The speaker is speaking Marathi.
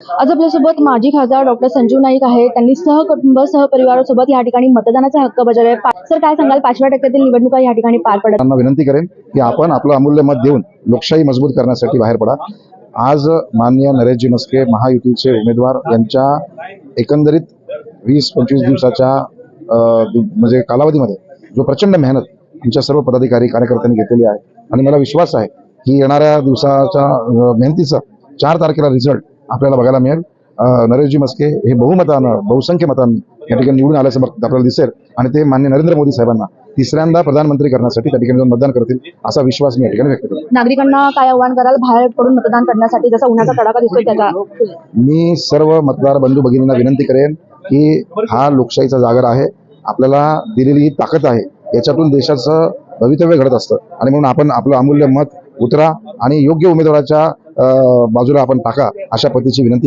आज आपल्यासोबत माजी खासदार डॉक्टर संजीव नाईक आहे. त्यांनी सहकुटुंब सहपरिवारासोबत या ठिकाणी मतदानाचा हक्क बजावला. सर, काय सांगाल, 5व्या टप्प्यातील निवडणुका या ठिकाणी पार पडत. त्यांना विनंती करेन की आपण आपलं अमूल्य मत देऊन लोकशाही मजबूत करण्यासाठी बाहेर पडा. आज माननीय नरेशजी मस्के महायुतीचे उमेदवार यांच्या एकंदरीत 20-25 दिवसाच्या म्हणजे कालावधीमध्ये जो प्रचंड मेहनत आमच्या सर्व पदाधिकारी कार्यकर्त्यांनी घेतलेली आहे आणि मला विश्वास आहे की येणाऱ्या दिवसाच्या मेहनतीचा 4 तारखेला रिझल्ट आपल्याला बघायला मिळेल. नरेशजी मस्के हे बहुमतानं बहुसंख्य मतांनी या ठिकाणी निवडून आल्याचं आपल्याला दिसेल आणि ते माननीय नरेंद्र मोदी साहेबांना तिसऱ्यांदा प्रधानमंत्री करण्यासाठी त्या ठिकाणी जाऊन मतदान करतील असा विश्वास मी या ठिकाणी व्यक्त करतो. नागरिकांना काय आव्हान कराल बाहेर पडून मतदान करण्यासाठी, जसा उन्हाचा तडाखा दिसतोय त्याचा? मी सर्व मतदार बंधू भगिनींना विनंती करेन की हा लोकशाहीचा जागर आहे. आपल्याला दिलेली ही ताकद आहे, याच्यातून देशाचं भवितव्य घडत असतं आणि म्हणून आपण आपलं अमूल्य मत उतरा आणि योग्य उमेदवाराच्या बाजूला आपण टाका, अशा पद्धतीची विनंती